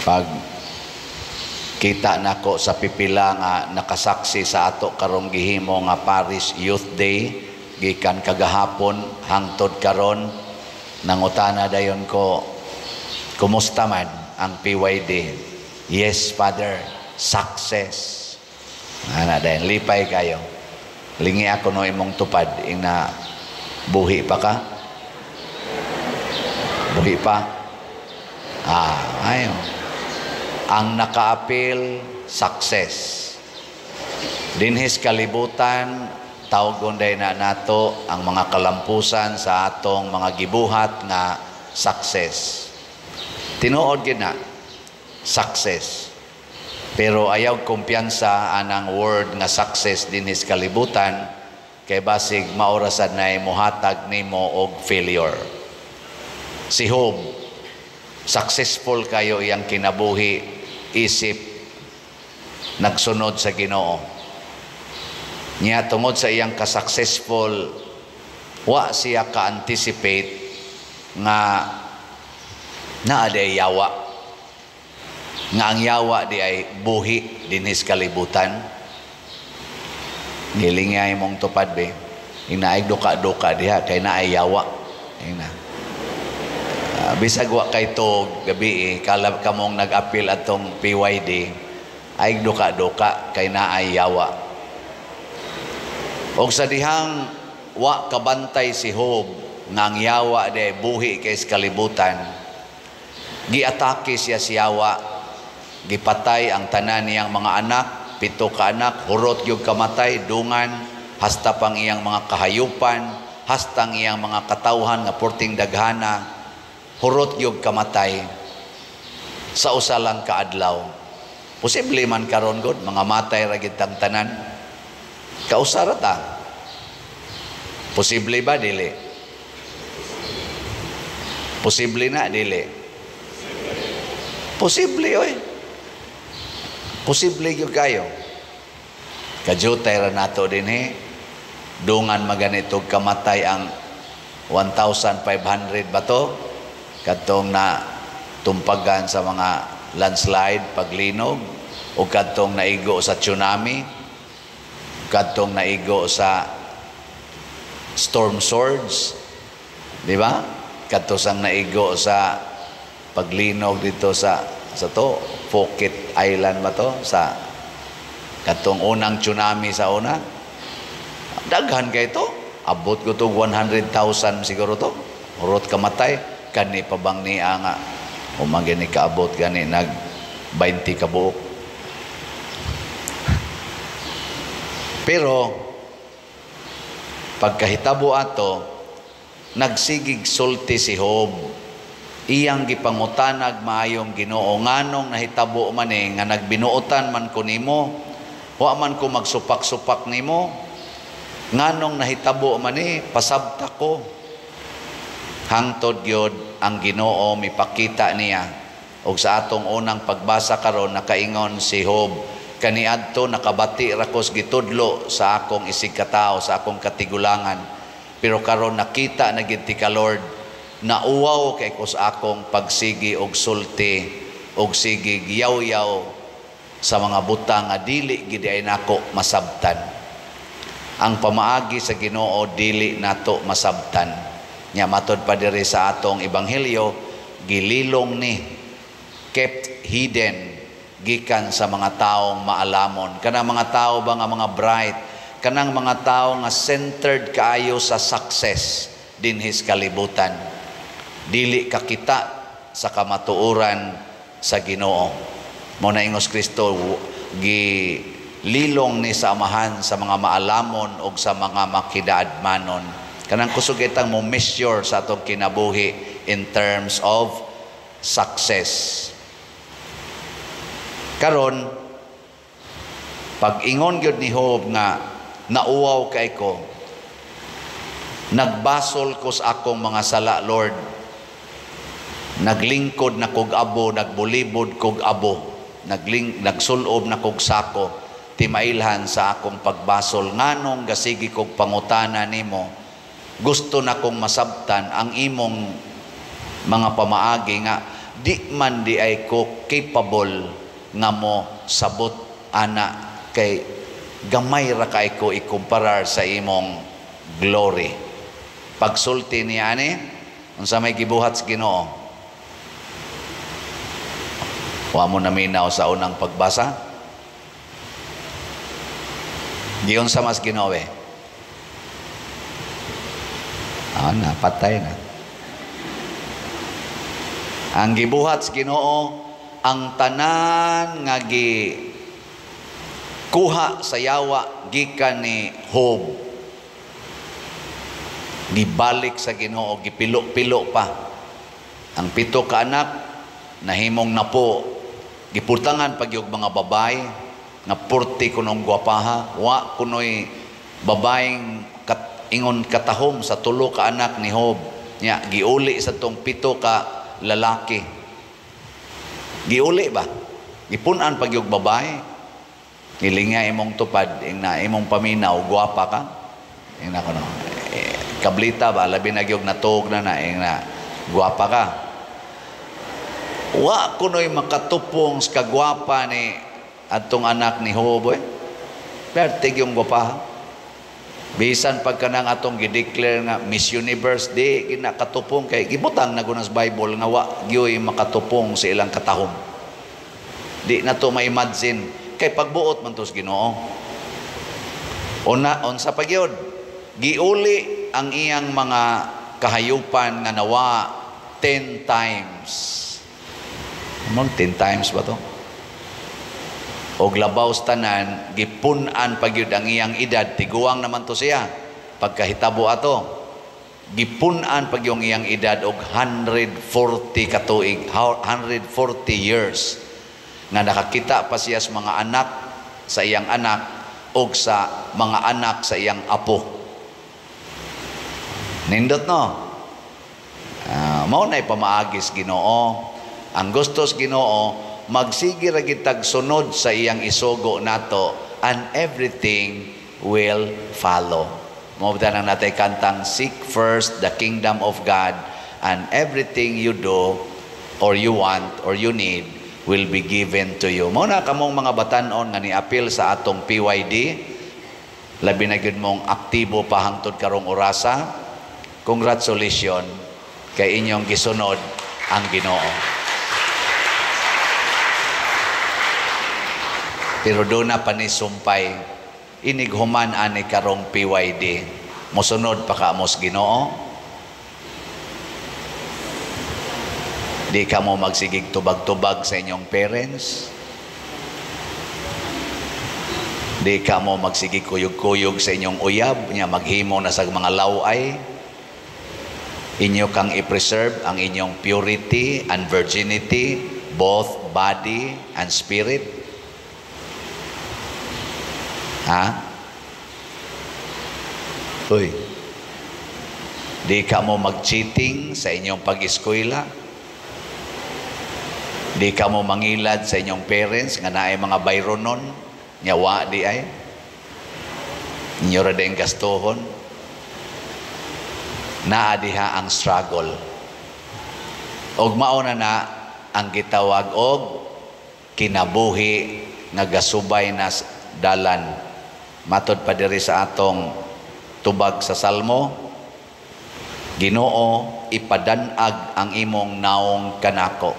Pag kita nako sa pipila nga nakasaksi sa ato karong gihimo nga Paris Youth Day gikan kagahapon hangtod karon, nangutana dayon ko, kumusta man ang PYD? Yes, Father, success. Ana dayon, lipay kayo. Lingi ako no imong tupad, ina buhi pa ka? Buhi pa? Ayo. Ang nakaapil, success. Dinhis kalibutan, tawgon day na nato ang mga kalampusan sa atong mga gibuhat nga success. Tinuod gid na, success. Pero ayaw kumpiyansa anang word nga success dinhis kalibutan, kay basig maorasan na muhatag nimo og failure. Si Job, successful kayo iyang kinabuhi, isip nagsunod sa Ginoo. Niya tungod sa iyang ka-successful, wa siya ka-anticipate nga naaday yawa. Nga ang yawa di ay buhi dinhis kalibutan. Gilingay mong tupad be. Inaay duka-duka diha kay naay yawa. Ina. Bisag wa kay to gabi kalab kamong nag-appeal atong PYD ay duka-duka kay naay yawa. Og sa dihang wa kabantay si Job nang yawa de buhi kay kalibutan, giatake siya si yawa, gipatay ang tanan niyang mga anak, 7 ka anak, hurot gyud kamatay, dungan, hasta pang iyang mga kahayupan, hasta ang iyang mga katawhan nga porting daghana, hurot gyud kamatay sa usa lang ka adlaw. Posible man karon gud mga matay ra gid tang tanan. Kausara ta. Posible ba dili? Posible na dili. Posible oy. Posible gyud kayo. Kajutay ra nato dinhi. Dungan maganitog kamatay ang 1,500 ba to? Kadtong na tumpagan sa mga landslide, paglinog, o kadtong naigo sa tsunami, kadtong naigo sa storm surge, di ba? Kadto sang naigo sa paglinog dito sa to, Phuket Island ba to? Sa kadtong unang tsunami sa una. Daghan kay to. Abot ko to 100,000 siguro to. Hurot kamatay. Kani pa bang niya nga umagini kaabot gani nag 20 ka buok. Pero pagkahitabo ato, nagsigig sulti si Job. Iyang gipangutanag maayong Ginoo, nganong nahitabo man nga nagbinuotan man ko nimo, wa man ko magsupak-supak nimo, nganong nahitabo man pasabta ko. Hangtod gyud ang Ginoo mipakita niya, og sa atong unang pagbasa karon nakaingon si Job, kaniadto nakabati ra kos gitudlo sa akong isig katao, sa akong katigulangan, pero karon nakita na gid ti ka Lord, nauwaw kay kos akong pagsigi og sulti og sige giyaw-yaw sa mga butang nga dili gid ay nako masabtan. Ang pamaagi sa Ginoo dili nato masabtan. Nya matod pa diri sa atong ebanghelyo, gililong ni, kept hidden gikan sa mga taong maalamon. Kanang mga tao ba nga mga bright, kanang mga tao nga centered kaayo sa success dinhis kalibutan. Dili kakita sa kamatuoran sa Ginoo. Mo na ingos Kristo gililong ni sa amahan sa mga maalamon o sa mga makidaadmanon. Kanang kusog itang mo measure sa atong kinabuhi in terms of success. Karon, pag ingon gyud ni Job nga nauwaw kay ko, nagbasol ko sa akong mga sala, Lord, naglingkod na kog abo, nagbulibod kog abo, nagsulob na kog sako, timailhan sa akong pagbasol, nganong gasigi kog pangutana nimo, gusto na kong masabtan ang imong mga pamaagi nga di man di ay ko capable nga mo sabot ana kay gamay ra kay ko ikumparar sa imong glory. Pagsulti niya ani, unsa may gibuhat sa Ginoo? Wa mo naminaw sa unang pagbasa. Giyon sa mas Ginoo napatay na. Ang gibuhat sa Ginoo, ang tanan nga kuha sa yawa gikan ni Job, gibalik sa Ginoo, gipilo-pilo pa. Ang 7 ka anak nahimong napo, giputangan pag yung mga babay nga 40 kunong gwapaha, wa kunoy babayeng ingon katahom sa 3 ka anak ni Job nya giuli sa tong 7 ka lalaki. Giuli ba? Gipunan pag yung babae. Nilinga imong tupad, na imong paminaw, guwapa ka. Na kuno. Kablita ba? Labi na yung natog na guwapa ka. Wa kuno'y makatupong sa kagwapa ni atong anak ni Job. Pertig yung guwapa. Bisan pagkanang atong gideclare nga Miss Universe, di kinakatupong kay gibutang na gunas Bible nga wa gyoy makatupong sa ilang katahom. Di na to ma-imagine kay pagbuot man tos Ginoo. Unsa pa gyud? Giuli ang iyang mga kahayupan nga nawa 10 times. Among 10 times ba to? Og labaw tanan gipunan pagyud ang iyang edad, tiguang naman to siya pagkahitabo ato, gipunan pagyong iyang edad og 140 katuig, 140 years nga nakakita pa siya sa mga anak sa iyang anak og sa mga anak sa iyang apo. Nindot no? Mao na'y pamaagis Ginoo. Ang gustos Ginoo, magsige ra gitag sunod sa iyang isugo nato, and everything will follow. Mabda nang natay kantang, seek first the kingdom of God, and everything you do or you want or you need will be given to you. Mao na kamong mga batan-on nga niapil sa atong PYD, labi na gyud mong aktibo pa hangtod karong orasa. Congratulations kay inyong gisunod ang Ginoo. Pero doon na panisumpay, inighuman ani karong PYD. Musunod pa ka mos Ginoo. Di ka mo magsigig tubag-tubag sa inyong parents. Di ka mo magsigig kuyog-kuyog sa inyong uyab, nya maghimo na sa mga laway. Inyo kang i-preserve ang inyong purity and virginity, both body and spirit. Uy, di ka mo mag-cheating sa inyong pag-eskwela. Di ka mo mangilad sa inyong parents nga naay mga bayronon, nyawa di ay. Inyo ra din gastuhon. Naa diha ang struggle. Og mauna na ang gitawag og kinabuhi nga gasubay na dalan. Matod pa diri sa atong tubag sa Salmo, Ginoo, ipadanag ang imong naong kanako.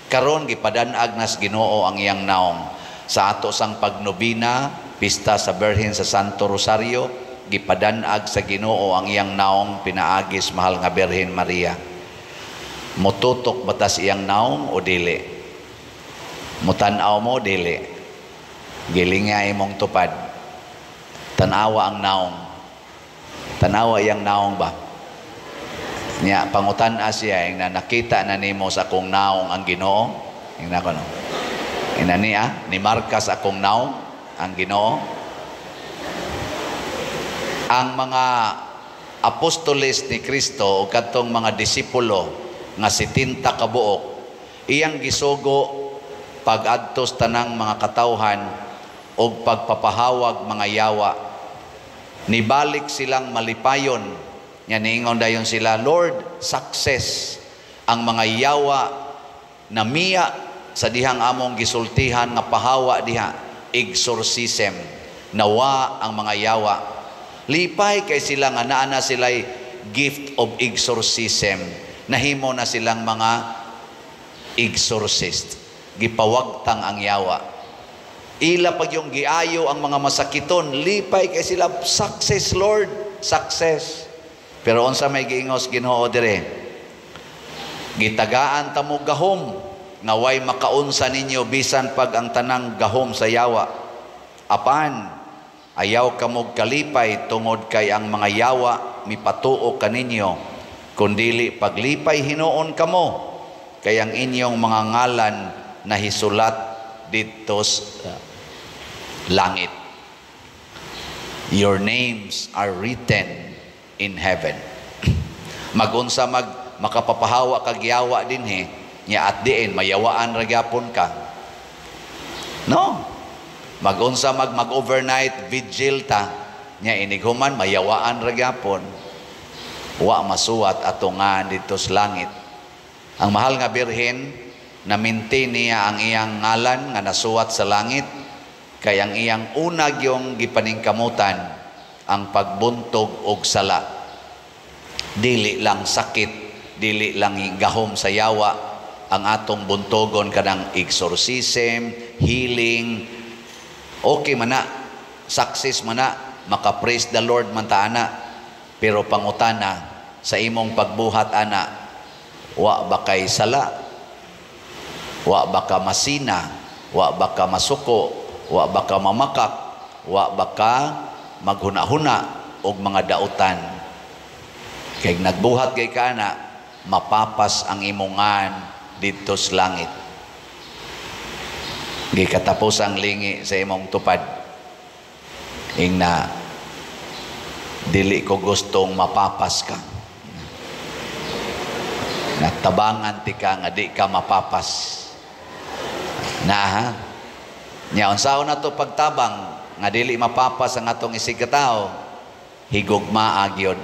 Karon gipadanag nas Ginoo ang iyang naong sa ato sang pagnobina, pista sa Birhen sa Santo Rosario, gipadanag sa Ginoo ang iyang naong pinaagis mahal nga Birhen Maria. Mututok batas iyang naong o dili? Mutanaw mo dili? Gilinga imong tupad. Tanawa ang naong. Tanawa iyang naong ba? Niya, pangutan-a siya, na nakita na nimo sa akong naong ang Ginoo. Yung na ko no. Ina niya, ni Marcas akong naong ang Ginoo. Ang mga apostoles ni Kristo o katong mga disipulo nga 70 kabuok, iyang gisugo pag-adtos tanang mga katawhan o pagpapahawag mga yawa. Nibalik silang malipayon. Yan niingon dayon sila, Lord, success. Ang mga yawa namiya sa dihang among gisultihan nga pahawa diha, exorcism, nawa ang mga yawa. Lipay kay sila nga naa na sila'y gift of exorcism, nahimo na silang mga exorcist, gipawagtang ang yawa. Ila pag yung giayo ang mga masakiton, lipay kay sila, success Lord, success. Pero unsa may giingos Ginoo dire, gitagaan ta mo gahom nga way makaunsa ninyo bisan pag ang tanang gahom sa yawa. Apan ayaw kamog kalipay tungod kay ang mga yawa mipatuo kaninyo, kundili paglipay hinuon kamo kay ang inyong mga ngalan nahisulat dito sa langit. Your names are written in heaven. Magunsa makapapahawa kag yawa dinhi nya at diin mayawaan ra gyapon ka. No. Magunsa mag-overnight vigil ta nya inighuman mayawaan ra gyapon. Wa masuwat ato nga dito sa langit. Ang mahal nga birhen na-maintain niya ang iyang ngalan nga nasuwat sa langit, kay ang iyang unag yung gipaningkamutan ang pagbuntog og sala. Dili lang sakit, dili lang gahom sa yawa ang atong buntogon kanang exorcism, healing. Okay man na, success man na, maka-praise the Lord man ta ana. Pero pangutana sa imong pagbuhat ana, wa ba kay sala, wa ba ka masina, wa ba ka masuko, wa ba ka mamakak, wa ba ka maghuna-huna og mga dautan. Kay nagbuhat kay ka na, mapapas ang imongan dito sa langit. Gikatapos ang lingi sa imong tupad. Ingna dili ko gustong mapapas ka. Natabangan ti ka nga di ka mapapas. Na ha? Nya unsaon na to pagtabang nga dili mapapas ang atong isig katao, higugmaa gyud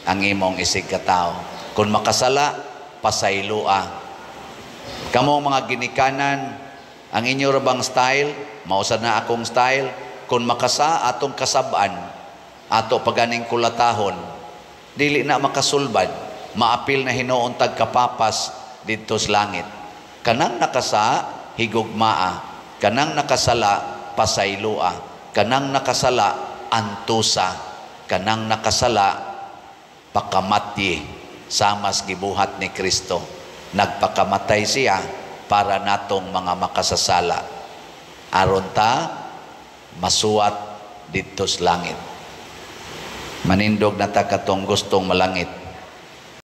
ang imong isig katao. Kung makasala, pasaylua. Kamo mga ginikanan, ang inyo rabang style, mausad na akong style. Kung makasa atong kasabaan, ato paganing kulatahon, dili na makasulbad, maapil na hinuon tagkapapas dito sa langit. Kanang nakasa, higugmaa. Kanang nakasala, pasaylua. Kanang nakasala, antusa. Kanang nakasala, pakamatye. Samas gibuhat ni Kristo. Nagpakamatay siya para natong mga makasasala. Aron ta, masuwat dito sa langit. Manindog na ta katong gustong malangit.